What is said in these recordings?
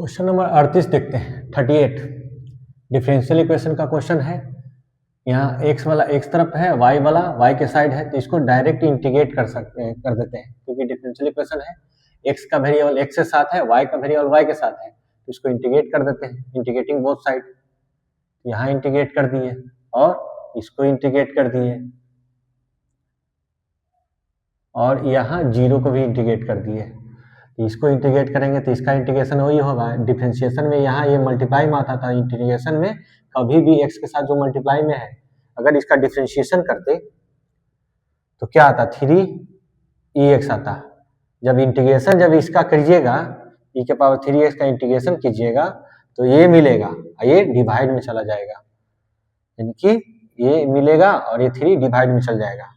Question number 38 देखते हैं। 38 differential equation का क्वेश्चन है। यहाँ x वाला x तरफ है, y वाला y के साइड है, तो इसको डायरेक्ट इंटीग्रेट कर देते हैं क्योंकि डिफरेंशियल इक्वेशन है। x का वेरिएबल x के साथ है, y का वेरिएबल y के साथ है, तो इसको इंटीग्रेट कर देते हैं, इंटीग्रेटिंग बोथ साइड। यहाँ इंटीग्रेट कर दिए और इसको इंटीग्रेट कर दिए और यहाँ जीरो को भी इंटीग्रेट कर दिए। इसको इंटीग्रेट करेंगे तो इसका इंटीग्रेशन वही होगा। डिफरेंशिएशन में यहाँ ये मल्टीप्लाई में आता था, इंटीग्रेशन में कभी भी x के साथ जो मल्टीप्लाई में है, अगर इसका डिफरेंशिएशन करते तो क्या आता, 3ex आता। जब इंटीग्रेशन जब इसका करिएगा e के पावर 3x का इंटीग्रेशन कीजिएगा तो ये मिलेगा, ये डिवाइड में चला जाएगा, यानी कि ये मिलेगा और ये 3 डिवाइड में चल जाएगा।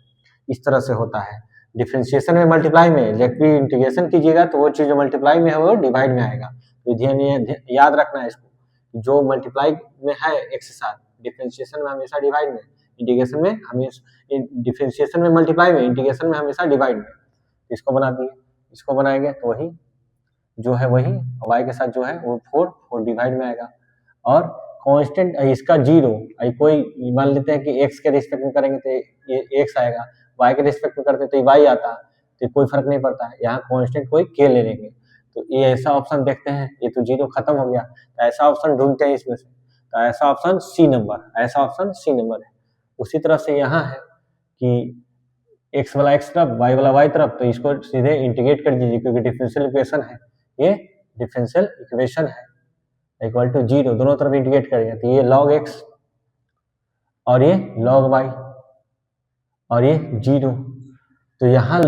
इस तरह से होता है डिफरेंशिएशन में मल्टीप्लाई में। जब भी इंटीग्रेशन कीजिएगा तो वो चीज जो मल्टीप्लाई में है वो डिवाइड में आएगा। तो ध्यान याद रखना है इसको, जो मल्टीप्लाई में है x के साथ, डिफरेंशिएशन में हमेशा डिवाइड में, इंटीग्रेशन में हमेशा, डिफरेंशिएशन में मल्टीप्लाई में, इंटीग्रेशन में हमेशा डिवाइड में। इसको बना दिए, इसको बनाएंगे तो वही जो है वही y के साथ जो है वो 4 डिवाइड में आएगा। और कांस्टेंट इसका 0, कोई मान लेते हैं कि x के रिस्पेक्ट में करेंगे तो ये x आएगा, y के रिस्पेक्ट में करते तो y आता, तो कोई फर्क नहीं पड़ता है। यहाँ कांस्टेंट कोई k ले लेंगे तो ये ऐसा ऑप्शन देखते हैं, ये तो 0 खत्म हो गया, तो ऐसा ऑप्शन ढूंढते हैं इसमें से, तो ऐसा ऑप्शन सी नंबर, ऐसा ऑप्शन सी नंबर है। उसी तरह से यहाँ है कि x वाला x तरफ, y वाला y तरफ, तो इसको सीधे इंटीग्रेट कर दीजिए क्योंकि डिफरेंशियल इक्वेशन है, ये डिफरेंशियल इक्वेशन है, इक्वल टू 0, दोनों तरफ इंटीग्रेट करेंगे तो ये log x और ये log y और ये 0। तो यहाँ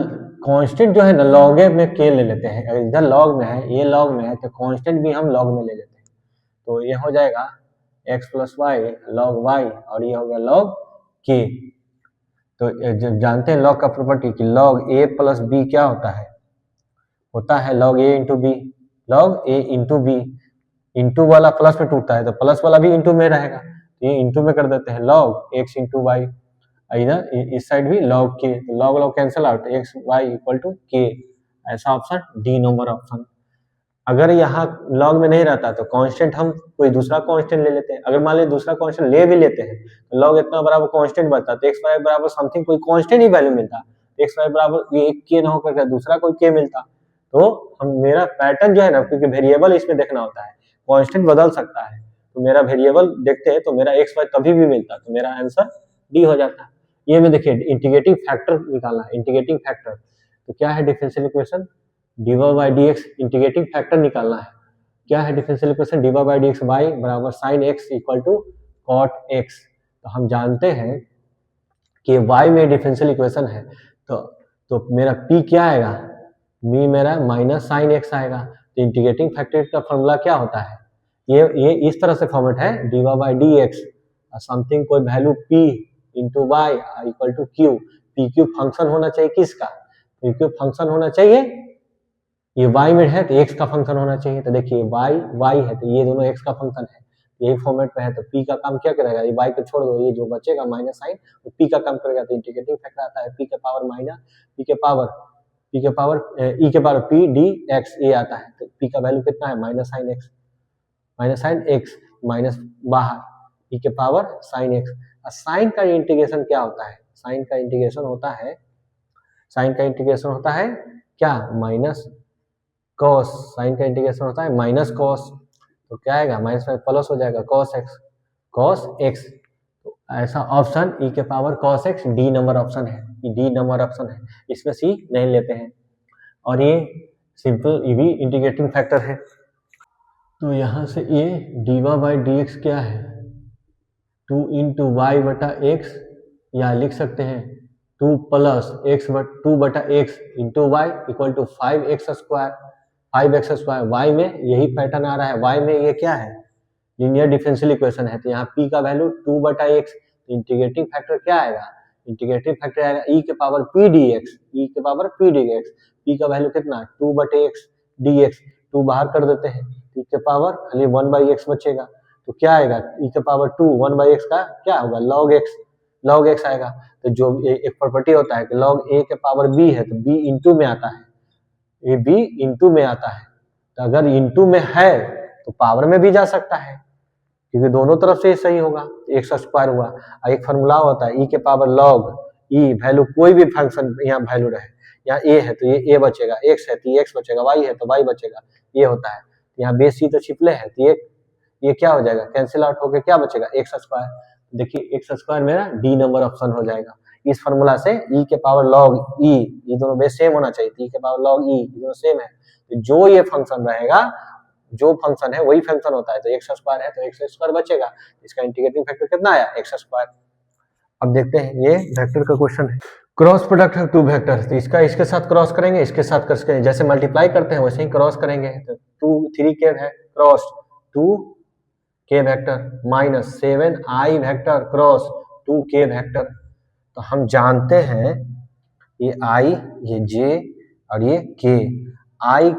कांस्टेंट जो है ना log में k ले लेते हैं, अगर इधर log में है, ये log में है, तो कांस्टेंट भी हम log में ले लेते हैं, तो ये हो जाएगा x plus y log y और ये हो गया log k। तो जब जानते हैं log का प्रॉपर्टी कि log a प्लस b क्या होता है log a into b, log a into b, into वाला प्लस में टूटता है तो प्लस वाला भी इंटू में रहेगा, ये इंटू में कर देते हैं log x इंटू वाई, इधर इस साइड भी log k, तो log log cancel out, x y equal to k, ऐसा ऑप्शन डी नंबर ऑप्शन। अगर यहाँ log में नहीं रहता तो कांस्टेंट हम कोई दूसरा कांस्टेंट ले लेते हैं, अगर मान लीजिए दूसरा कांस्टेंट ले भी लेते हैं तो log इतना बराबर कांस्टेंट बनता तो x y बराबर समथिंग कोई कांस्टेंट ही वैल्यू मिलता, x y बराबर ये k ना होकर दूसरा कोई k मिलता, तो हम मेरा पैटर्न जो है ना, क्योंकि वेरिएबल इसमें देखना होता है, कांस्टेंट बदल सकता है, तो मेरा वेरिएबल देखते हैं तो मेरा x y कभी भी मिलता, तो मेरा आंसर डी हो जाता है। ये में देखिए इंटीग्रेटिंग फैक्टर निकालना है, इंटीग्रेटिंग फैक्टर तो क्या है differential equation, dy by dx, integrating factor निकालना है। क्या है differential equation, dy by dx y बराबर sin x equal to cot x। तो हम जानते हैं कि y में डिफरेंशियल इक्वेशन है, तो मेरा p क्या आएगा, मी मेरा माइनस साइन x आएगा। तो इंटीग्रेटिंग फैक्टर का फॉर्मूला क्या होता है, ये इस तरह से फॉर्मेट है, dy by dx समथिंग कोई value p into y equal to q, p q function होना चाहिए किसका, पी क्यू फंक्शन होना चाहिए, ये y में है तो x का फंक्शन होना चाहिए, तो देखिए y है तो ये दोनों x का फंक्शन है, यही फॉर्मेट में है, तो p का काम क्या करेगा, ये y को छोड़ दो, ये जो बचेगा माइनस साइन वो p का काम करेगा, तो इंटीग्रेटिंग फैक्टर आता है p के पावर माइनस p के पावर e के पावर p डी x, ये आता है, तो p का वैल्यू कितना है माइनस साइन x माइनस बाहर e के पावर साइन x। साइन का इंटीग्रेशन क्या होता है, साइन का इंटीग्रेशन होता है क्या, माइनस कॉस, साइन का इंटीग्रेशन होता है माइनस कॉस, तो क्या आएगा माइनस में प्लस हो जाएगा कॉस एक्स। तो ऐसा ऑप्शन e के power cos x D number option है, ये डी नंबर ऑप्शन है, इसमें सी नहीं लेते हैं। और ये सिंपल ये भी इंटीग्रेटिंग फैक्टर है, तो यहाँ से ये dy बाई डी एक्स क्या है 2 इंटू वाई बटा एक्स, या लिख सकते हैं 2 प्लस टू बटा x into y equal to 5x square. Y में यही पैटर्न आ रहा है, वाई में ये क्या है लीनियर डिफरेंशियल इक्वेशन है, तो यहाँ p का वैल्यू 2 बटा एक्स, इंटीग्रेटिंग फैक्टर क्या आएगा, इंटीग्रेटिंग फैक्टर आएगा e के पावर p dx, p का वैल्यू कितना 2 बटे एक्स dx, 2 बाहर कर देते हैं, e के पावर खाली 1 बाई एक्स बचेगा, तो क्या आएगा e के पावर 2 1 बाई एक्स का क्या होगा log x आएगा। तो जो एक प्रॉपर्टी होता है कि log a के पावर b है तो b इंटू में आता है, ये b इंटू में आता है, तो अगर इंटू में है तो पावर में भी जा सकता है क्योंकि दोनों तरफ से सही होगा, एक्स स्क्वायर हुआ। और एक फॉर्मूला होता है ई के पावर लॉग ई, वैल्यू कोई भी फंक्शन यहाँ वैल्यू रहे, यहाँ ए है तो ये ए बचेगा, एक्स है तो ये एक्स बचेगा, वाई है तो वाई बचेगा, ये होता है। यहाँ बेस ई तो छिपले है तो ये क्या हो जाएगा, कैंसिल आउट होकर क्या बचेगा, एक्स स्क्वायर। देखिए एक्स स्क्वायर मेरा डी नंबर ऑप्शन हो जाएगा। इस फॉर्मूला से ई के पावर लॉग ई, ये दोनों बेस सेम होना चाहिए, ई के पावर लॉग ई, ये दोनों सेम है, तो जो ये फंक्शन रहेगा, जो फंक्शन है वही फंक्शन होता है, तो एक्स स्क्वायर है तो एक्स स्क्वायर बचेगा। इसका इंटीग्रेटिंग फैक्टर कितना आया, एक्स स्क्वायर। अब देखते हैं, ये वेक्टर का क्वेश्चन है, क्रॉस प्रोडक्ट है टू वेक्टर, तो इसका इसके साथ क्रॉस करेंगे, इसके साथ क्रॉस करेंगे, जैसे मल्टीप्लाई करते हैं वैसे ही क्रॉस करेंगे। तो 2 3 है cross 2k vector minus 7i vector cross 2k vector. तो हम जानते हैं ये i, ये j और ये k, i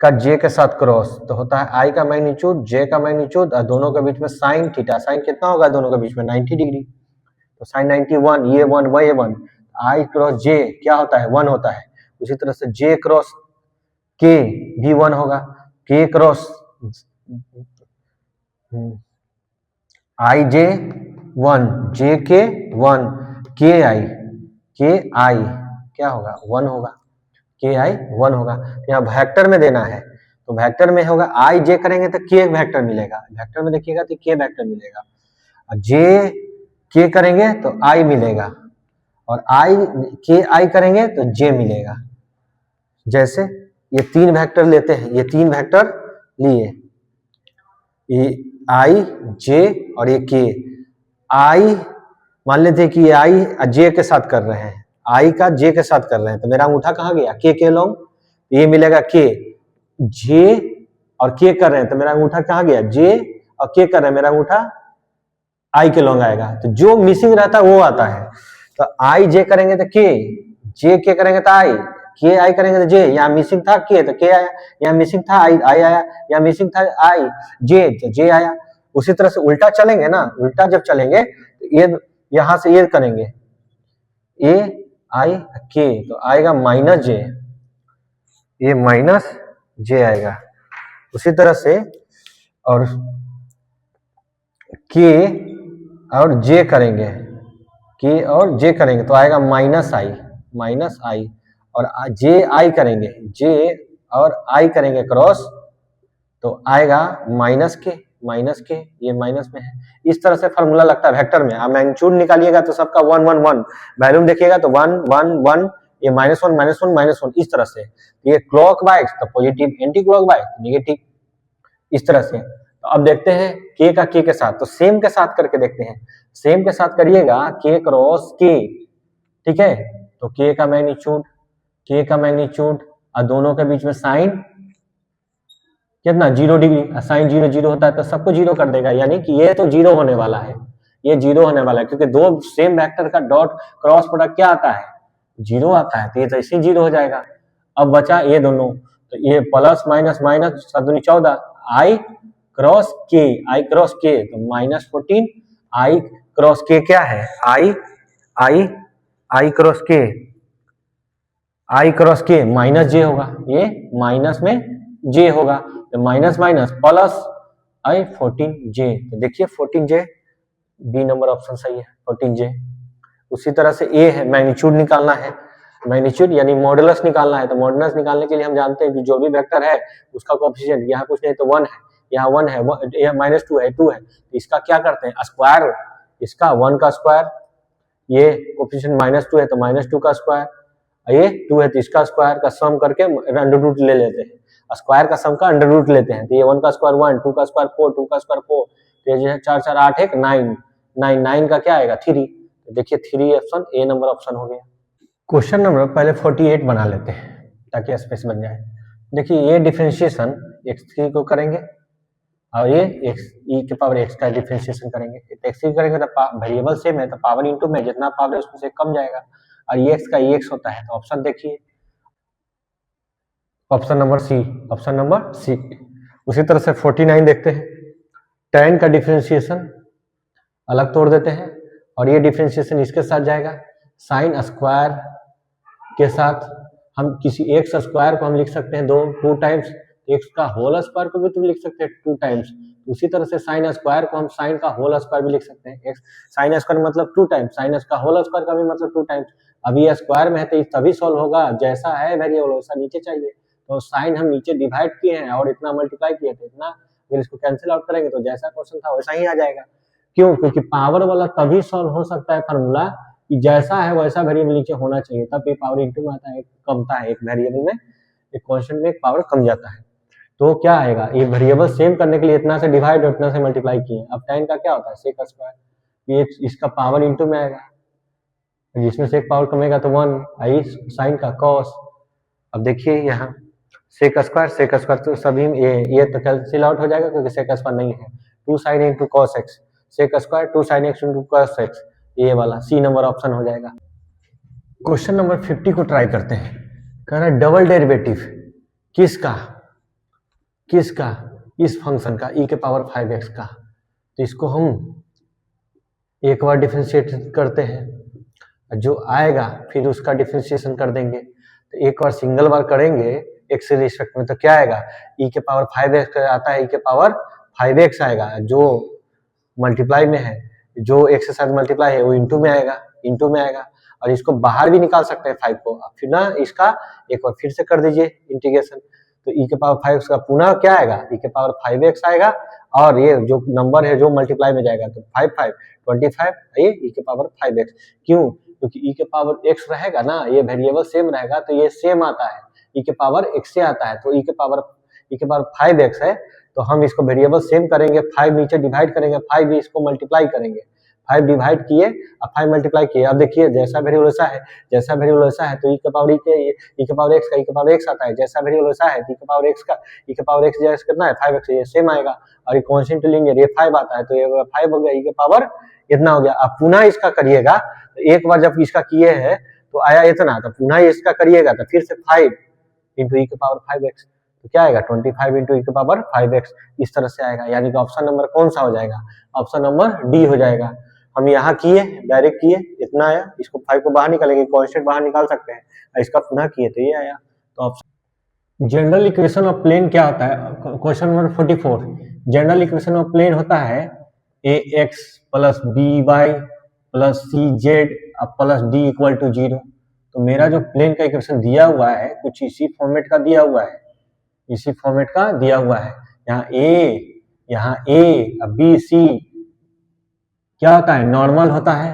का j के साथ क्रॉस तो होता है i का मैग्नीट्यूड j का मैग्नीट्यूड और दोनों के बीच में साइन थीटा। साइन कितना होगा दोनों के बीच में, 90 डिग्री, तो साइन 91, ये 1 y 1, i क्रॉस j क्या होता है, 1 होता है। उसी तरह से j क्रॉस k भी 1 होगा, k cross i j 1, j k 1, k i क्या होगा, 1 होगा, k i 1 होगा। यहाँ वेक्टर में देना है तो वेक्टर में होगा i j करेंगे तो k वेक्टर मिलेगा, वेक्टर में देखिएगा तो k वेक्टर मिलेगा, और j k करेंगे तो i मिलेगा, और k i करेंगे तो j मिलेगा। जैसे ये 3 वेक्टर लेते हैं, ये 3 वेक्टर लिए, ये i j और ये k, i मान लेते हैं कि ये i j के साथ कर रहे हैं, i का j के साथ कर रहे हैं, तो मेरा अंगूठा कहाँ गया, k के लॉन्ग, ये मिलेगा k, j और k कर रहे हैं तो मेरा अंगूठा कहाँ गया, j और k कर रहे हैं, मेरा अंगूठा i के लॉन्ग आएगा। तो जो मिसिंग रहता है वो आता है, तो i j करेंगे तो k, j k करेंगे तो i, k i करेंगे तो j, यहाँ मिसिंग था k तो k आया, यहाँ मिसिंग था i आया, यहाँ मिसिंग था i j तो j आया। उसी तरह से उल्टा चलेंगे ना, उल्टा जब चलेंगे तो ये यहां से ये करेंगे a i k तो आएगा माइनस j, ये माइनस j आएगा। उसी तरह से और k और j करेंगे, k और j करेंगे तो आएगा माइनस i, और j i करेंगे, j और i करेंगे क्रॉस तो आएगा माइनस के, ये माइनस में है। इस तरह से फॉर्मूला लगता है वेक्टर में। आप मैग्नीट्यूड निकालिएगा तो सबका 1 1 1, वैल्यू देखिएगा तो 1 1 1, ये -1 -1 -1, इस तरह से। ये क्लॉकवाइज तो पॉजिटिव, एंटी क्लॉकवाइज नेगेटिव, इस तरह से। तो अब देखते हैं k का k के साथ, तो सेम के साथ करके देखते हैं, सेम के साथ करिएगा k क्रॉस k, ठीक है, तो k का मैग्नीट्यूड और दोनों के बीच में साइन कितना 0 डिग्री, साइन 0 0 होता है तो सबको 0 कर देगा, यानी कि ये तो 0 होने वाला है, ये 0 होने वाला है, क्योंकि दो सेम वेक्टर का डॉट क्रॉस प्रोडक्ट क्या आता है, 0 आता है, तो ये तो ऐसे 0 हो जाएगा। अब बचा ये दोनों, तो ये प्लस माइनस माइनस 7 दूनी 14, i क्रॉस k तो -14, i क्रॉस k क्या है, i cross k minus j होगा, ये माइनस में j होगा, तो minus minus plus i 14j, तो देखिए 14j बी नंबर ऑप्शन सही है, 14j। उसी तरह से a है, मैग्नीट्यूड निकालना है, मैग्नीट्यूड यानी मॉडुलस निकालना है, तो मॉडुलस निकालने के लिए हम जानते हैं कि जो भी वेक्टर है उसका कोएफिशिएंट, यहाँ कुछ नहीं तो 1 है, यहाँ 1 है, यहाँ -2 है, 2 है, तो इसका क्या करते हैं स्क्वायर, इसका 1 का स्क्वायर, ये कोएफिशिएंट -2 है तो -2 का स्क्वायर, ये 2 है तो इसका स्क्वायर का सम करके अंडर रूट ले लेते हैं, स्क्वायर का सम का अंडर रूट लेते हैं, तो ये 1 का स्क्वायर 1, 2 का स्क्वायर 4, 2 का स्क्वायर 4, तो ये 4 4 8 1 9 9 का क्या आएगा 3, तो देखिए 3 ऑप्शन ए नंबर ऑप्शन हो गया। क्वेश्चन नंबर पहले 48 बना लेते हैं ताकि स्पेस बन जाए। देखिए ये डिफरेंशिएशन x3 को करेंगे और ये e के पावर x का डिफरेंशिएशन करेंगे, x3 करेंगे तो वेरिएबल सेम है तो पावर इनटू में जितना पावर है उसमें से कम जाएगा, और ये x का x होता है, तो ऑप्शन देखिए ऑप्शन नंबर सी। उसी तरह से 49 देखते हैं, tan का डिफरेंशिएशन अलग तोड़ देते हैं और ये डिफरेंशिएशन इसके साथ जाएगा, साइन स्क्वायर के साथ हम किसी एक स्क्वायर को हम लिख सकते हैं 2 टाइम्स, एक्स का होल स्क्वायर को भी तुम लिख सकते हैं 2 टाइम्स। उसी तरह से साइन स्क्वायर को हम साइन का होल स्क्वायर भी लिख सकते हैं। एक्स साइन स्क्वायर मतलब 2 टाइम्स, साइन का होल स्क्वायर का भी मतलब 2 टाइम्स। अभी ये स्क्वायर में है तो तभी सॉल्व होगा, जैसा है वेरिएबल वैसा नीचे चाहिए। तो साइन हम नीचे डिवाइड किए हैं और इतना मल्टीप्लाई किए थे इतना, फिर इसको कैंसिल आउट करेंगे तो जैसा क्वेश्चन था वैसा ही आ जाएगा। क्यों? क्योंकि पावर वाला तभी सॉल्व हो सकता है फॉर्मूला कि जैसा है वैसा वेरिएबल नीचे होना चाहिए, तब ये पावर इंटू में आता है, कमता है एक वेरिएबल में, एक कांस्टेंट में एक पावर कम जाता है। तो क्या आएगा, ये वेरिएबल सेम करने के लिए इतना से डिवाइड और इतना से मल्टीप्लाई किए। अब tan का क्या होता है सेक स्क्वायर, ये इसका पावर इंटू में आएगा, जिसमें से एक पावर कमेगा तो 1 आई साइन का कॉस। अब देखिए यहाँ सेक स्क्वायर तो सभी ये तो कैंसिल आउट हो जाएगा क्योंकि सेक स्क्वायर नहीं है। 2 sine into cos x, sec square 2 sine x into cos x, ये वाला सी नंबर ऑप्शन हो जाएगा। क्वेश्चन नंबर 50 को ट्राई करते हैं। कह रहा है डबल डेरिवेटिव किसका इस फंक्शन का e के पावर 5x का। तो इसको हम एक बार डिफरेंशिएट करते हैं, जो आएगा फिर उसका डिफरेंशिएशन कर देंगे। तो एक बार सिंगल बार करेंगे x के रिस्पेक्ट में तो क्या आएगा, e के पावर 5x आता है, e के पावर 5x आएगा, जो मल्टीप्लाई में है, जो x के साथ मल्टीप्लाई है वो इंटू में आएगा। और इसको बाहर भी निकाल सकते हैं 5 को, फिर ना इसका एक बार फिर से कर दीजिए इंटीग्रेशन। तो e के पावर 5 का पुनः क्या आएगा, e के पावर 5x आएगा, और ये जो नंबर है जो मल्टीप्लाई में जाएगा तो 5 5 25, ये e के पावर 5x। क्यों? क्योंकि e के पावर x रहेगा ना, ये वेरिएबल सेम रहेगा तो ये सेम आता है, e के पावर x से आता है। तो e के पावर 5x है, तो हम इसको वेरिएबल सेम करेंगे, 5 नीचे डिवाइड करेंगे, 5 भी इसको मल्टीप्लाई करेंगे, 5 डिवाइड किए और 5 मल्टीप्लाई किए। अब देखिए जैसा वेरिएबल वैसा है तो e के पावर x का e के पावर x आता है, जैसा वेरिएबल वैसा है तो e के पावर x का e के पावर x जैसा कितना है 5x, ये सेम आएगा। और ये कांस्टेंट लेंगे, ये 5 आता है तो ये 5 हो गया, e के पावर इतना हो गया। अब पुनः इसका करिएगा तो एक बार जब इसका किए हैं तो आया इतना, तो पुनः इसका करिएगा तो फिर से 5 इंटू e के पावर 5x, तो क्या आएगा 25 इंटू e के पावर 5x, इस तरह से आएगा। यानी कि ऑप्शन नंबर कौन सा हो जाएगा, ऑप्शन नंबर डी हो जाएगा। हम यहाँ किए, डायरेक्ट किए, इतना आया, इसको 5 को बाहर निकालेंगे, कांस्टेंट बाहर निकाल सकते हैं, इसका पुनः किए तो ये आया। तो option general equation of plane क्या होता है, question number 44, general equation of plane होता है ax plus by plus cz plus d equal to 0। तो मेरा जो प्लेन का इक्वेशन दिया हुआ है कुछ इसी फॉर्मेट का दिया हुआ है, यहाँ a b c क्या होता है, नॉर्मल होता है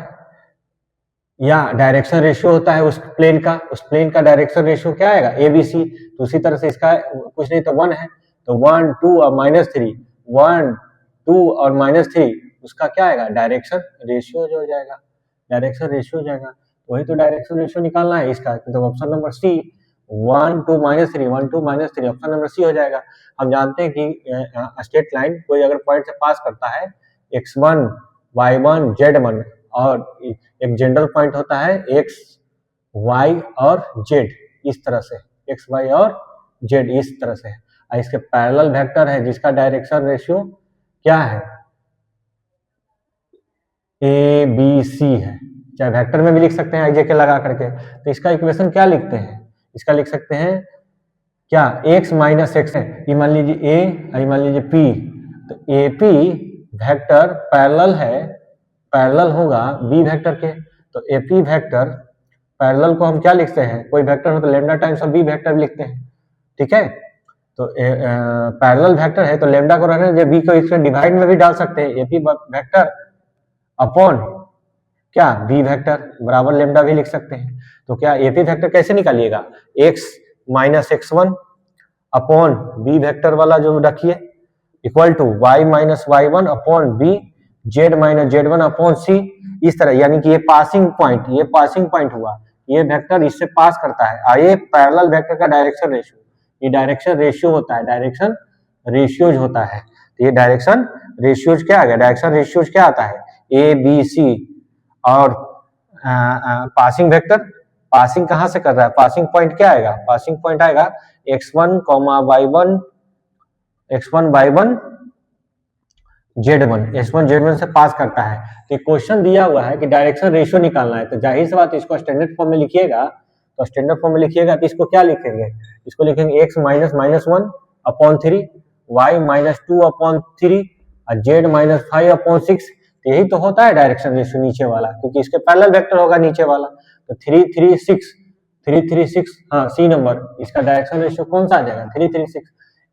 या डायरेक्शन रेशियो होता है उस प्लेन का डायरेक्शन रेशियो क्या आएगा ABC। तो उसी तरह से इसका कुछ नहीं तो 1 है, तो 1 2 और -3, 1 2 और -3 उसका क्या आएगा, डायरेक्शन रेशियो हो जाएगा। वही तो डायरेक्शन रेशियो निकालना है इसका, तो option number C 1 2 -3 option number C हो जाएगा। हम जानते हैं कि स्ट्रेट लाइन कोई अगर पॉइंट से पास करता है x1 y1 z1 और एक जनरल पॉइंट होता है x y और z, इस तरह से x y और z इस तरह से, और इसके पैरेलल वेक्टर है जिसका डायरेक्शन रेशियो क्या है a b c है, चाहे वेक्टर में भी लिख सकते हैं i j के लगा करके। तो इसका इक्वेशन क्या लिखते हैं, इसका लिख सकते हैं क्या x माइनस एक्स है, ये मान लीजिए a, ये मान लीजिए p, तो AP वेक्टर पैरेलल होगा b वेक्टर के। तो AP वेक्टर पैरेलल को हम क्या लिखते हैं, कोई वेक्टर हो तो lambda times of b vector लिखते हैं, ठीक है। तो पैरेलल वेक्टर है तो लैम्डा को रहने दे, b को इसके डिवाइड में भी डाल सकते हैं, AP वेक्टर अपॉन क्या b वेक्टर बराबर लैम्डा भी लिख सकते हैं। तो क्या AP वेक्टर कैसे निकालिएगा, x minus x1 upon b vector वाला जो रखिए equal to y minus y1 upon b z minus z1 upon c, इस तरह। यानी कि ये पासिंग पॉइंट हुआ, ये वेक्टर इससे पास करता है, और ये पैरेलल वेक्टर का डायरेक्शन रेशियो, ये डायरेक्शन रेशियो होता है, डायरेक्शन रेशियोज होता है। तो ये डायरेक्शन रेशियोज क्या आ गया, डायरेक्शन रेशियोज क्या आता है a b c, और पासिंग वेक्टर पासिंग कहां से कर रहा है, पासिंग पॉइंट क्या आएगा, पासिंग पॉइंट आएगा x1 y1 z1 से पास करता है। तो क्वेश्चन दिया हुआ है कि डायरेक्शन रेशियो निकालना है, तो जाहिर सी बात इसको स्टैंडर्ड फॉर्म में लिखिएगा, तो स्टैंडर्ड फॉर्म में लिखिएगा तो इसको क्या लिखेंगे, इसको लिखेंगे x minus -1 upon 3, y minus 2 upon 3 और z माइनस 5 अपॉन 6। यही तो होता है डायरेक्शन रेशियो नीचे वाला, क्योंकि इसके पैरेलल वेक्टर होगा नीचे वाला। तो 3 3 6 3 3 6, हाँ सी नंबर, इसका डायरेक्शन रेशियो कौन सा आ जाएगा 3 3 6।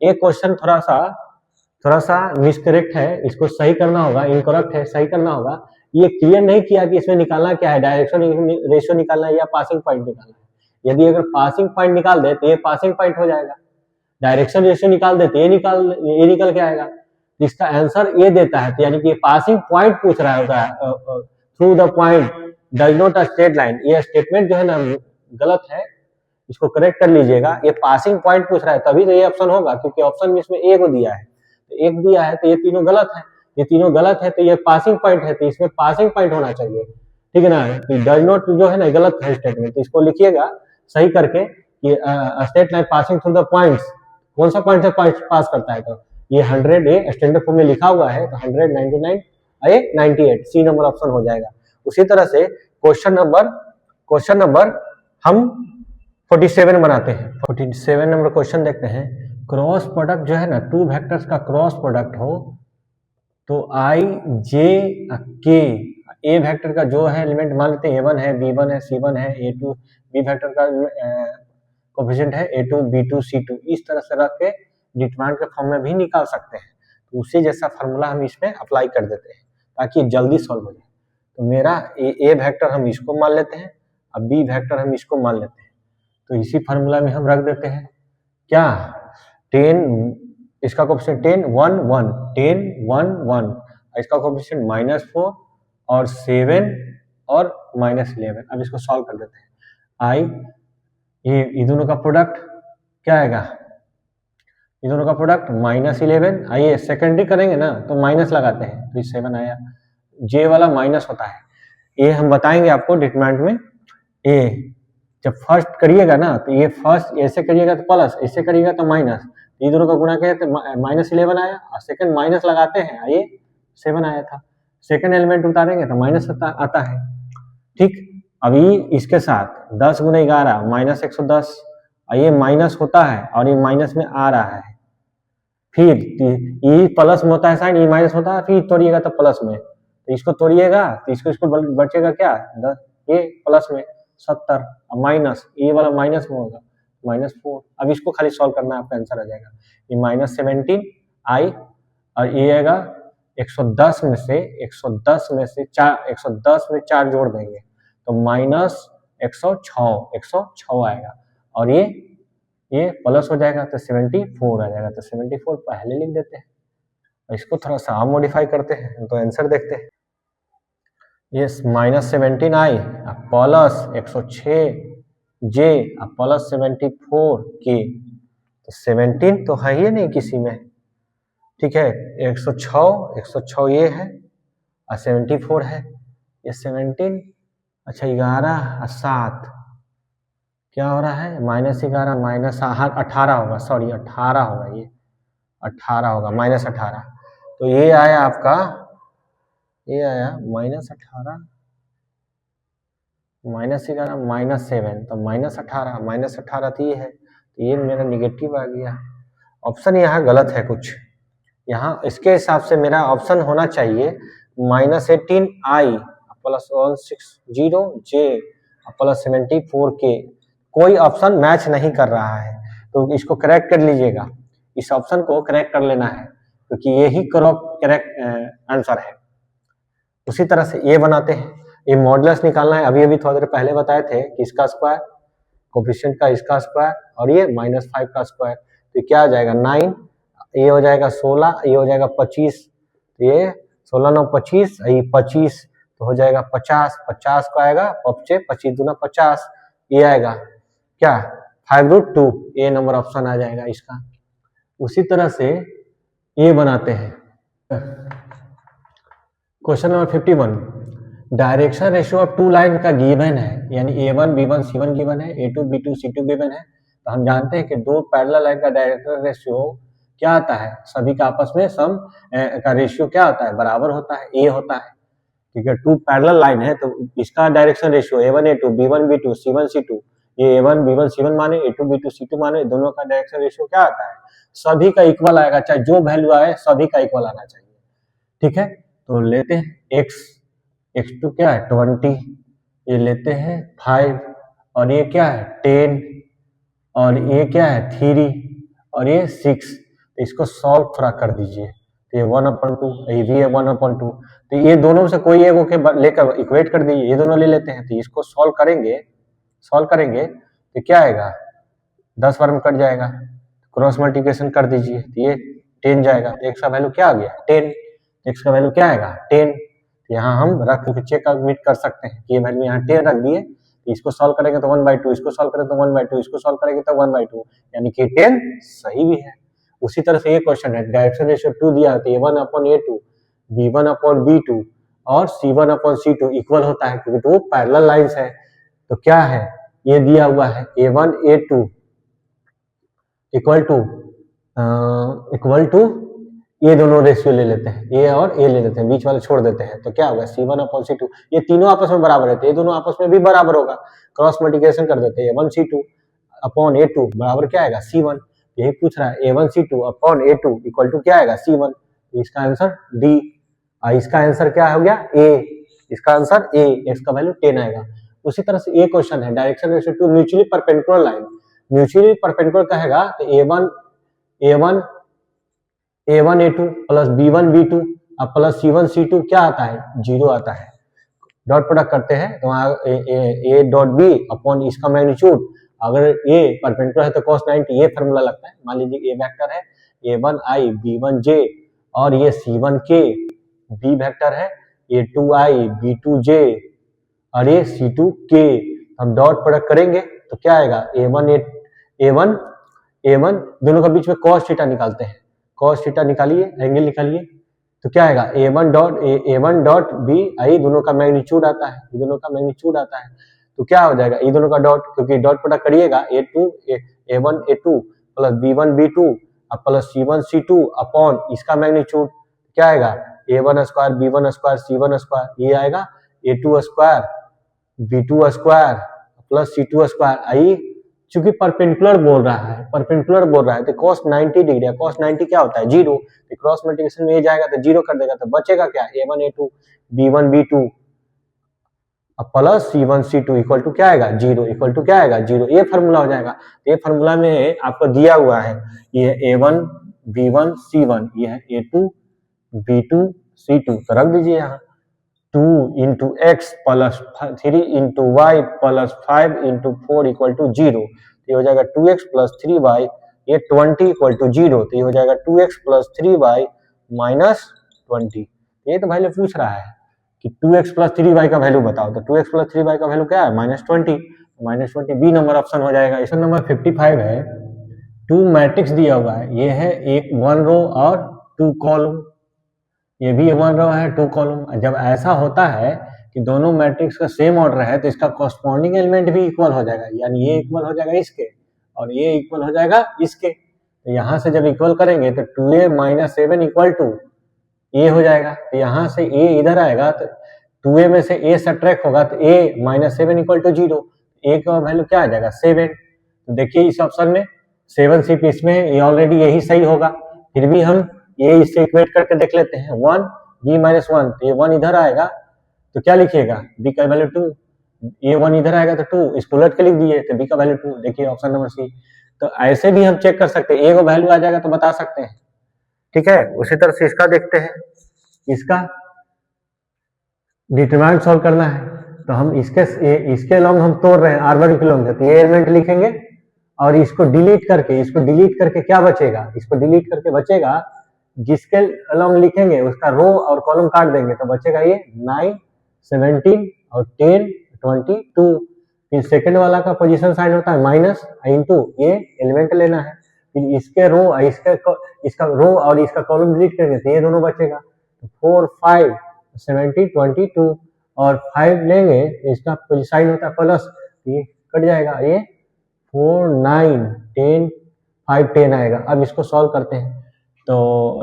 ये क्वेश्चन थोड़ा सा मिसकरेक्ट है, इसको सही करना होगा, इनकरेक्ट है, सही करना होगा। ये क्लियर नहीं किया कि इसमें निकालना क्या है, डायरेक्शन रेशियो निकालना है या पासिंग पॉइंट निकालना है। यदि अगर पासिंग पॉइंट निकाल दे तो ये पासिंग पॉइंट हो जाएगा, डायरेक्शन रेशियो निकाल दे तो ये निकल के आएगा। इसका आंसर ये देता है, तो यानी कि पासिंग पॉइंट पूछ रहा होगा, through the point does not a straight line. ये स्टेटमेंट जो है ना गलत है, इसको करेक्ट कर लीजिएगा। ये पासिंग पॉइंट पूछ रहा है, तभी तो ये ऑप्शन होगा, क्योंकि ऑप्शन में इसमें एक दिया है, तो एक दिया है तो ये तीनों गलत है, ये तीनों गलत है, तो ये पासिंग पॉइंट है, तो इसमें पासिंग पॉइंट होना चाहिए, ठीक है ना। डज नॉट जो है ना गलत है स्टेटमेंट, तो इसको लिखिएगा सही करके कि straight line passing through the points, कौन सा पॉइंट से पास करता है, तो ये 100 ए स्टैंडर्ड फॉर्म में लिखा हुआ है, तो 100 99 ए 98, सी नंबर ऑप्शन हो जाएगा। उसी तरह से क्वेश्चन नंबर हम 47 बनाते हैं। 47 नंबर क्वेश्चन देखते हैं। क्रॉस प्रोडक्ट जो है ना, टू वेक्टर्स का क्रॉस प्रोडक्ट हो तो i j k, A vector का जो है एलिमेंट मान लेते हैं a1 है, b1 है, c1 है, a2 बी वेक्टर का कोएफिशिएंट है a2 b2 c2, इस तरह से रख के डिटरमिनेंट के फॉर्म में भी निकाल सकते हैं। तो उसी जैसा फार्मूला हम इसमें अप्लाई कर देते हैं ताकि जल्दी सॉल्व हो जाए। तो मेरा ए वेक्टर हम इसको मान लेते हैं, अब बी वेक्टर हम इसको मान लेते हैं, तो इसी फार्मूला में हम रख देते हैं क्या, 10, इसका कोएफिशिएंट 10 1 1 10 1 1, इसका कोएफिशिएंट -4 और 7 और -11। अब इसको सॉल्व कर देते हैं। आई ये दोनों का प्रोडक्ट क्या आएगा, ये दोनों का प्रोडक्ट -11, आइए सेकेंडरी करेंगे ना तो माइनस लगाते हैं, तो 7 आया, जे वाला माइनस होता है, ये हम बताएंगे आपको डिटरमिनेंट में। ए जब फर्स्ट करिएगा ना तो ये फर्स्ट ऐसे करिएगा तो प्लस, ऐसे करिएगा तो माइनस, ये दोनों का गुणा किया तो -11 आया, और सेकंड माइनस लगाते हैं, आइए 7 आया था, सेकंड एलिमेंट उतारेंगे तो माइनस आता है, ठीक। अभी इसके साथ 10 × 11 -110, ये माइनस होता है और ये माइनस में आ रहा है, फिर ये प्लस में होता है साइन, ये माइनस होता है, फिर तोड़िएगा तो प्लस में, तो इसको तोड़िएगा तो इसको बचेगा क्या 10, ये प्लस में 70, माइनस ये वाला माइनस में होगा -4। अब इसको खाली सॉल्व करना है, आपका आंसर आ जाएगा ये -17 आई, और ये आएगा 110 में से 4 जोड़ देंगे तो -106 आएगा, और ये प्लस हो जाएगा तो 74 आ जाएगा, तो 74 पहले लिख देते हैं, इसको थोड़ा सा मॉडिफाई करते हैं तो आंसर देखते हैं। ये -17 आई प्लस 106 जे प्लस 74 के, तो 17 तो है ही नहीं किसी में, ठीक है, 106 ये है और 74 है, ये 17, अच्छा 11 और 7 क्या हो रहा है, -11 -18 होगा, सॉरी 18 होगा, ये 18 होगा, -18, तो ये आया आपका, ये आया -18 -11 -7, तो -18 तो ये है, तो ये मेरा निगेटिव आ गया, ऑप्शन यहाँ गलत है कुछ, यहाँ इसके हिसाब से मेरा ऑप्शन होना चाहिए -18 आई प्लस 160 जे प्लस 74 के, कोई ऑप्शन मैच नहीं कर रहा है, तो इसको करेक्ट कर लीजिएगा, इस ऑप्शन को करेक्ट कर लेना है, क्योंकि यही करेक्ट आंसर है। उसी तरह से ये बनाते हैं, ये मॉडुलस निकालना है, अभी थोड़ी देर पहले बताए थे कि इसका स्क्वायर, कोफिशिएंट का इसका स्क्वायर, और ये -5 का स्क्वायर, तो क्या आ जाएगा 9, ये हो जाएगा 16, ये हो जाएगा 25, ये 16 9 25, ये 25 तो हो जाएगा 50, 50 को आएगा 25 दूना 50, ये आएगा क्या 5√2, ये नंबर ऑप्शन आ जाएगा इसका। उसी तरह से ये बनाते हैं question number 51, direction ratio of two line का गिवन है, यानी A1 B1 C1 गिवन है, A2 B2 C2 गिवन है, तो हम जानते हैं कि दो पैरेलल लाइन का डायरेक्शन रेशियो क्या आता है, सभी का आपस में सम का रेशियो क्या होता है, बराबर होता है, A होता है, ठीक है। टू पैरेलल लाइन है तो इसका direction ratio A1 A2 B1 B2 C1 C2 ये A1 B1 C1 माने, A2 B2 C2 माने, दोनों का डायरेक्शन रेशियो क्या आता है, सभी का इक्वल आएगा, चाहे जो वैल्यू आए सभी का इक्वल आना चाहिए। ठीक है, तो लेते हैं x2 क्या है 20, ये लेते हैं 5, और ये क्या है 10, और ये क्या है 3, और ये 6। तो इसको सॉल्व थोड़ा कर दीजिए, तो ये 1/2, ये भी है 1/2, तो ये दोनों से कोई एक के लेकर इक्वेट कर दीजिए, ये दोनों ले लेते हैं। तो इसको सॉल्व करेंगे तो क्या आएगा, 10 बार में कट जाएगा, क्रॉस मल्टीप्लिकेशन कर दीजिए, तो ये 10 जाएगा, तो x का वैल्यू क्या आ गया 10, x का वैल्यू क्या आएगा 10। तो यहाँ हम रख के चेक कर सकते हैं कि ये वैल्यू यहाँ 10 रख दिए, तो इसको सॉल्व करेंगे तो 1/2, इसको सॉल्व करेंगे तो 1/2, इसको सॉल्व करेंगे तो 1/2, यानी कि 10 सही भी है। उसी तरह से ये क्वेश्चन है, डायरेक्शन रेशियो 2 दिया है, A1/A2, B1/B2 और C1/C2 इक्वल होता है, क्योंकि वो पैरेलल लाइंस है। तो क्या है, ये दिया हुआ है A1A2 इक्वल टू ये दोनों रेशियो ले लेते हैं, ए और ए ले लेते हैं, बीच वाले छोड़ देते हैं, तो क्या होगा C1/C2, ये तीनों आपस में बराबर है, तो ये दोनों आपस में भी बराबर होगा, क्रॉस मल्टीप्लिकेशन कर देते हैं, A1C2/A2 बराबर क्या आएगा C1। यही पूछ रहा है, A1C2/A2 इक्वल टू क्या आएगा C1, इसका आंसर डी। इसका आंसर क्या हो गया ए, इसका आंसर ए, एक्स का वैल्यू 10 आएगा। उसी तरह से ये क्वेश्चन है, direction ratio two mutually perpendicular line, mutually perpendicular कहेगा तो A1A2 प्लस B1B2 और प्लस C1C2 क्या आता है 0 आता है। डॉट प्रोडक्ट करते हैं तो वहाँ ए डॉट बी अपॉन इसका मैग्नीट्यूड, अगर ए परपेंडिकुलर है तो cos 90, ये फार्मूला लगता है। मान लीजिए ए वेक्टर है A1I B1J और ये C1K, बी वेक्टर है A2I B2J और ये C2K। हम डॉट प्रोडक्ट करेंगे तो क्या आएगा A1 दोनों का बीच में cos थीटा निकालते हैं, cos थीटा निकालिए, एंगल निकालिए, तो क्या आएगा A1 डॉट बी, आई दोनों का मैग्नीट्यूड आता है, ये दोनों का मैग्नीट्यूड आता है, तो क्या हो जाएगा ये दोनों का डॉट, क्योंकि डॉट प्रोडक्ट करिएगा A1A2 plus B1B2 plus C1C2 upon इसका मैग्नीट्यूड क्या आएगा A1 square B1 square C1 square, ये आएगा A2 square B2 square plus C2 square. आई चूंकि परपेंडिकुलर बोल रहा है तो cos 90 डिग्री है, cos 90 क्या होता है 0, तो क्रॉस मल्टीप्लिकेशन में ये जाएगा तो 0 कर देगा, तो बचेगा क्या A1A2 B1B2 plus C1C2 equal to क्या आएगा 0, इक्वल टू क्या आएगा 0, ये फार्मूला हो जाएगा। ये फार्मूला में आपको दिया हुआ है, ये A1 B1 C1, ये है A2 B2 C2, तो रख दीजिए यहाँ 2 into x plus 3 into y plus 5 into 4 equal to 0, तो ये हो जाएगा 2x प्लस 3y, ये 20 इक्वल टू 0, तो ये हो जाएगा 2x प्लस 3y माइनस 20। ये तो वैल्यू पूछ रहा है कि 2x प्लस 3y का वैल्यू बताओ, तो 2x प्लस 3y का वैल्यू क्या है -20, -20 बी नंबर ऑप्शन हो जाएगा। क्वेश्चन नंबर 55 है, 2 मैट्रिक्स दिया हुआ है, ये है एक 1 रो और 2 कॉलम, ये भी 1 रो है 2 कॉलम। जब ऐसा होता है कि दोनों मैट्रिक्स का सेम ऑर्डर है तो इसका कॉरस्पॉन्डिंग एलिमेंट भी इक्वल हो जाएगा, यानी ये इक्वल हो जाएगा इसके और ये इक्वल हो जाएगा इसके। तो यहाँ से जब इक्वल करेंगे तो 2a माइनस 7 इक्वल टू ए हो जाएगा, तो यहाँ से ए इधर आएगा तो 2a में से a सब्ट्रैक्ट होगा तो a minus 7 equal to 0, a का वैल्यू क्या आ जाएगा 7। तो देखिए इस ऑप्शन में 7 सिर्फ इसमें ये ऑलरेडी यही सही होगा, फिर भी हम ये इससे इक्वेट करके देख लेते हैं 1 b माइनस 1, तो ये 1 इधर आएगा तो क्या लिखिएगा b का वैल्यू 2, ये 1 इधर आएगा तो 2, इसको उलट के लिख दिए तो b का वैल्यू 2। देखिए ऑप्शन नंबर सी। तो ऐसे भी हम चेक कर सकते हैं, a का वैल्यू आ जाएगा तो बता सकते हैं, ठीक है। उसी तरह से इसका देखते हैं, इसका डिटरमिनेंट सॉल्व करना है तो हम इसके लॉन्ग हम तोड़ रहे हैं R1 के लॉन्ग, तो ये एलिमेंट लिखेंगे और इसको डिलीट करके क्या बचेगा, इसको डिलीट करके बचेगा, जिसके अलॉन्ग लिखेंगे उसका रो और कॉलम काट देंगे तो बचेगा ये 9 17 और 10 22। फिर सेकंड वाला का पोजीशन साइन होता है माइनस इनटू, ये एलिमेंट लेना है, फिर इसके रो इसका रो और इसका कॉलम डिलीट करेंगे तो ये दोनों बचेगा 4 5 17 22 और 5 लेंगे इसका साइन होता है प्लस, ये कट जाएगा, ये 4 9 10 5 10 आएगा। अब इसको सॉल्व करते हैं तो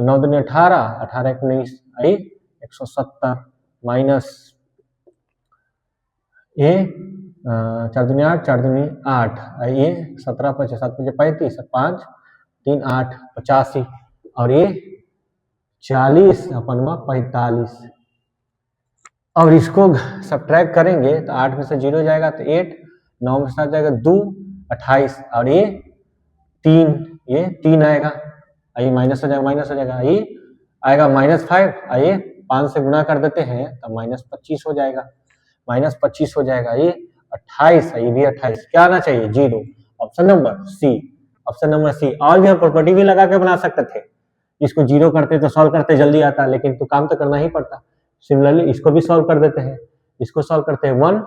9 दूनी 18 18 19 आई 170 माइनस ये 4 दूनी 8, 4 दूनी 8, ये 17 5 7 5 35, 5 3 8 85 और ये 40 अपन 45। और इसको सब्ट्रैक्ट करेंगे तो 8 में से 0 जाएगा तो 8, 9 में से 7 जाएगा 2, 28 और ये 3 आएगा, ये माइनस हो जाएगा, ये आएगा -5, ये 5 से गुना कर देते हैं तो -25 हो जाएगा, -25 हो जाएगा, ये 28, ये भी 28, क्या आना चाहिए 0, ऑप्शन नंबर सी। और भी हम प्रॉपर्टी भी लगा के बना सकते थे, इसको 0 करते तो सॉल्व करते जल्दी आता, लेकिन तो काम तो करना ही पड़ता। सिमिलरली इसको भी सॉल्व कर देते हैं, इसको सॉल्व करते हैं 1,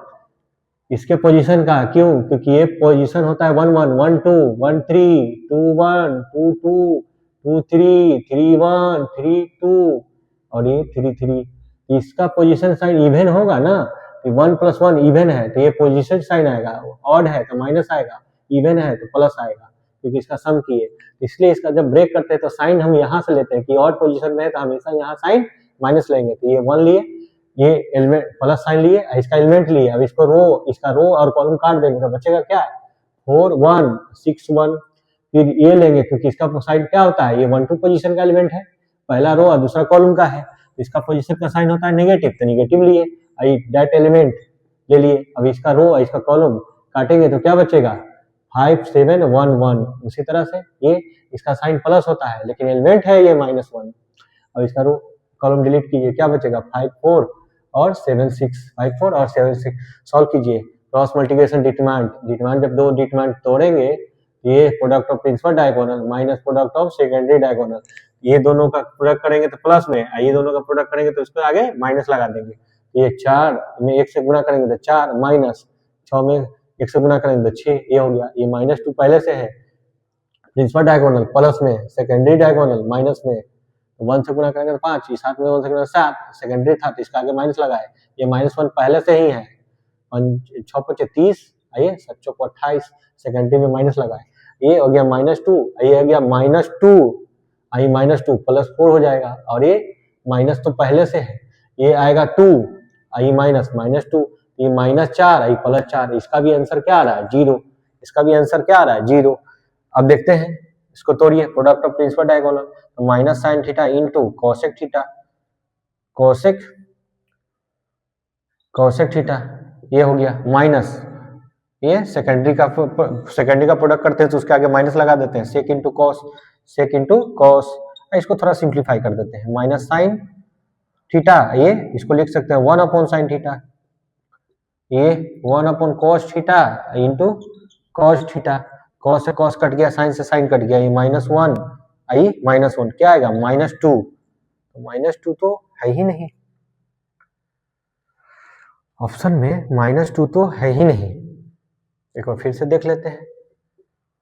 इसके पोजीशन का, क्यों, क्योंकि ये पोजीशन होता है 1 1 1 2 1 3 2 1 2 2 2 3 3 1 3 2 और ये 3 3, इसका पोजीशन साइन इवन होगा ना, 1 + 1 इवन है तो ये पोजीशन साइन आएगा, ऑड है तो माइनस आएगा, इवन है तो प्लस आएगा, क्योंकि इसका सम किए, इसलिए इसका जब ब्रेक करते हैं तो साइन हम यहाँ से लेते हैं कि ऑड पोजीशन में है तो हमेशा यहाँ साइन माइनस लेंगे, तो ये 1 लिए, ये एलिमेंट प्लस साइन लिए, इसका एलिमेंट लिए, अब इसको इसका रो और कॉलम काट देंगे तो बचेगा क्या, 4 1 6 1, फिर ये लेंगे क्योंकि इसका साइन क्या होता है, ये 1 2 पोजीशन का एलिमेंट है, पहला रो और दूसरा कॉलम का है, इसका पोजीशन का साइन होता है नेगेटिव, तो नेगेटिव लिए, दैट एलिमेंट ले लिए, अब इसका रो और इसका कॉलम काटेंगे तो क्या बचेगा 5 7 1 1, उसी तरह से ये इसका साइन प्लस होता है लेकिन एलिमेंट है ये -1, अब इसका रो कॉलम डिलीट कीजिए, क्या बचेगा 5 4 और 7 6, 5 4 और 7 6, सॉल्व कीजिए, क्रॉस मल्टीप्लिकेशन डिटरमिनेंट जब दो डिटरमिनेंट तोड़ेंगे ये product of principal diagonal minus product of secondary diagonal, ये दोनों का प्रोडक्ट करेंगे तो प्लस में, ये दोनों का प्रोडक्ट करेंगे तो इसको आगे माइनस लगा देंगे, ये 4 में 1 से गुना करेंगे तो 4 माइनस 6 में 1 से गुना करेंगे तो 6, ये हो गया, ये -2 पहले से है, प्रिंसिपल डायगोनल प्लस में, सेकेंडरी डायगोनल माइनस में, 1 से गुना करेंगे तो 5, ये 7 में 1 से गुना 7, सेकेंडरी था तो इसका आगे माइनस लगा है, ये -1 पहले से ही है, 6 5 30, आइए 7 चौक 28, सेकेंडरी में माइनस लगा है, ये हो गया -2, ये हो गया -2, आई -2 +4 हो जाएगा, और ये माइनस तो पहले से है, ये आएगा 2, आई -2, ये -4, आई +4, इसका भी आंसर क्या आ रहा है 0, इसका भी आंसर क्या आ रहा है 0। अब देखते हैं, इसको तोड़िए, प्रोडक्ट ऑफ प्रिंसिपल डायगोनल, तो minus sine theta into cosec theta, cosec theta, ये हो गया माइनस, ये सेकेंडरी का प्रोडक्ट करते हैं तो उसके आगे माइनस लगा देते हैं, सेक इंटू कॉस, इसको थोड़ा सिंप्लीफाई कर देते हैं, माइनस साइन थीटा, ये इसको लिख सकते हैं 1 साइन थीटा, ये 1 cos theta into cos theta, cos से कॉस कट गया, साइन से साइन कट गया, ये -1, आई -1, क्या आएगा -2, तो -2 तो है ही नहीं, ऑप्शन में -2 तो है ही नहीं, एक बार फिर से देख लेते हैं,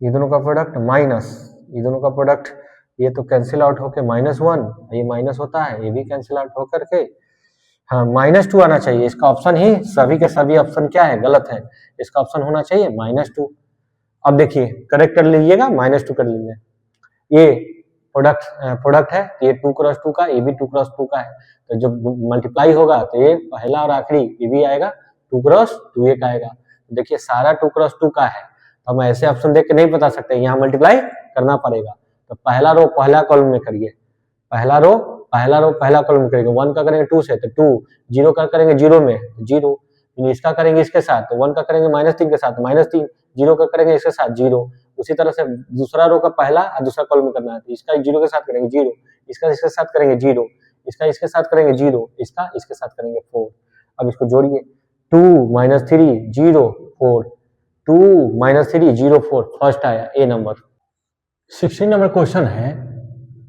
ये दोनों का प्रोडक्ट माइनस, ये दोनों का प्रोडक्ट, ये तो कैंसिल आउट होके -1, ये माइनस होता है, ये भी कैंसिल आउट होकर के, हाँ -2 आना चाहिए, इसका ऑप्शन ही सभी के सभी ऑप्शन क्या है, गलत है, इसका ऑप्शन होना चाहिए -2। अब देखिए करेक्ट कर लीजिएगा, -2 कर लीजिए, ये प्रोडक्ट है, ये 2 × 2 का, ये भी 2 × 2 का है, तो जब मल्टीप्लाई होगा तो ये पहला और आखिरी ये भी आएगा 2 × 2 एक आएगा, देखिए सारा 2 × 2 का है, तो हम ऐसे ऑप्शन देख के नहीं बता सकते, यहाँ मल्टीप्लाई करना पड़ेगा, तो पहला रो पहला कॉलम में करिए, पहला रो पहला कॉलम में करेंगे, 1 का करेंगे 2 से तो 2, 0 का करेंगे 0 में 0, इसका करेंगे इसके साथ, तो 1 का करेंगे -3 के साथ -3, 0 का करेंगे इसके साथ 0, उसी तरह से दूसरा रो का पहला और दूसरा कॉलम में करना है, तो इसका 0 के साथ करेंगे 0, इसका इसके साथ करेंगे 0, इसका इसके साथ करेंगे 0, इसका इसके साथ करेंगे 4, अब इसको जोड़िए, 2 -3 0 4, 2 -3 0 4, फर्स्ट आया ए नंबर। 16 नंबर क्वेश्चन है,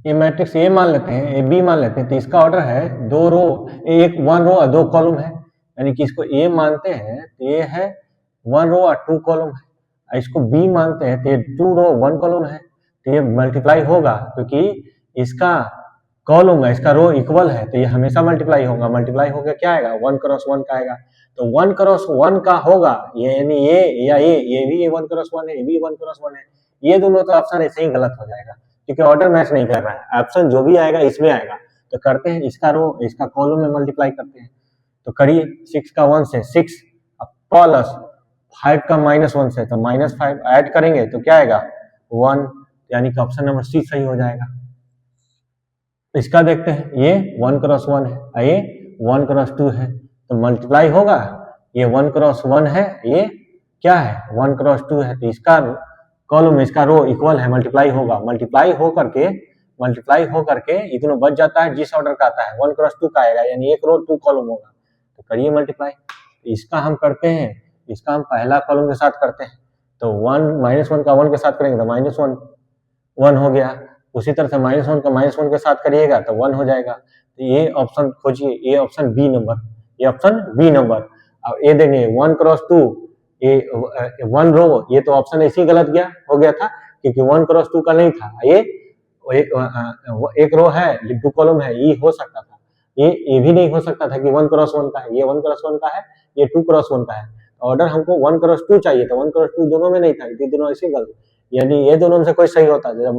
ये मैट्रिक्स ए मान लेते हैं, ए बी मान लेते हैं, तो इसका ऑर्डर है 2 रो, 1 रो और 2 कॉलम है, यानी कि इसको ए मानते हैं तो ये है 1 रो और 2 कॉलम है, इसको बी मानते हैं तो ये 2 रो 1 कॉलम है, तो ये मल्टीप्लाई होगा क्योंकि इसका कॉलम है, इसका रो इक्वल है, तो ये हमेशा मल्टीप्लाई होगा, मल्टीप्लाई होकर क्या आएगा 1 × 1 का आएगा, तो 1 × 1 का होगा, ये यानी ये भी 1 × 1 है, ये भी 1 × 1 है, ये दोनों तो ऑप्शन ऐसे ही गलत हो जाएगा क्योंकि ऑर्डर मैच नहीं कर रहा है, ऑप्शन जो भी आएगा इसमें आएगा, तो करते हैं इसका रो इसका कॉलम में मल्टीप्लाई करते हैं, तो करिए 6 का 1 से 6 प्लस 5 का -1 से, तो -5 ऐड करेंगे तो क्या आएगा 1, यानी कि ऑप्शन नंबर सी सही हो जाएगा। इसका देखते हैं, ये 1 क्रॉस 1 है, ये 1 क्रॉस 2 है, तो मल्टीप्लाई होगा। ये 1 क्रॉस 1 है, ये क्या है 1 क्रॉस 2 है, तो इसका कॉलम इसका रो इक्वल है, मल्टीप्लाई होगा। मल्टीप्लाई हो करके इतना बच जाता है जिस ऑर्डर का आता है 1 क्रॉस 2 का आएगा, यानी एक रो 2 कॉलम होगा। तो करिए मल्टीप्लाई। इसका हम करते हैं, इसका हम पहला कॉलम के साथ करते हैं, तो 1 -1 का 1 के साथ करेंगे तो -1 1 हो गया। उसी तरह से -1 का -1 के साथ करिएगा तो 1 हो जाएगा। तो ये ऑप्शन खोजिए, ये ऑप्शन बी नंबर, ये ऑप्शन बी नंबर। अब ये देंगे 1 क्रॉस 2, ये 1 रो, ये तो ऑप्शन ऐसे ही गलत हो गया था क्योंकि 1 क्रॉस 2 का नहीं था। ये एक रो है, 2 कॉलम है, ये हो सकता था। ये भी नहीं हो सकता था कि 1 क्रॉस 1 का है, ये 1 क्रॉस 1 का है, ये 2 क्रॉस 1 का है। ऑर्डर हमको 1 क्रॉस 2 चाहिए था, 1 क्रॉस 2 दोनों में नहीं था, ये दोनों ऐसे गलत, यानी ये दोनों में से कोई सही होता। जब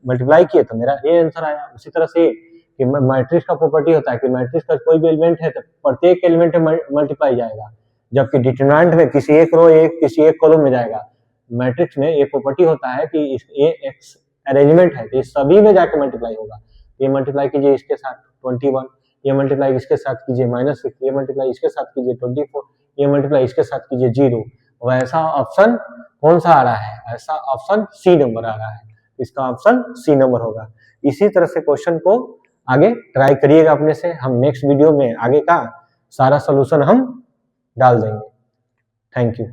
मल्टीप्लाई किए तो मेरा ये आंसर आया। उसी तरह से कि मैट्रिक्स का प्रॉपर्टी होता है कि मैट्रिक्स का कोई भी एलिमेंट है तो प्रत्येक एलिमेंट में मल्टीप्लाई जाएगा, जबकि डिटरमिनेंट में किसी एक रो किसी एक कॉलम में जाएगा। मैट्रिक्स में एक प्रॉपर्टी होता है कि ये एक्स अरेंजमेंट है तो ये सभी में जाके मल्टीप्लाई होगा। ये मल्टीप्लाई कीजिए इसके साथ 21, ये मल्टीप्लाई इसके साथ कीजिए -6, ये मल्टीप्लाई इसके साथ कीजिए 24, ये मल्टीप्लाई इसके साथ कीजिए 0। वैसा ऑप्शन कौन सा आ रहा है, ऐसा ऑप्शन सी नंबर आ रहा है, इसका ऑप्शन सी नंबर होगा। इसी तरह से क्वेश्चन को आगे ट्राई करिएगा अपने से, हम नेक्स्ट वीडियो में आगे का सारा सोल्यूशन हम डाल देंगे। Thank you.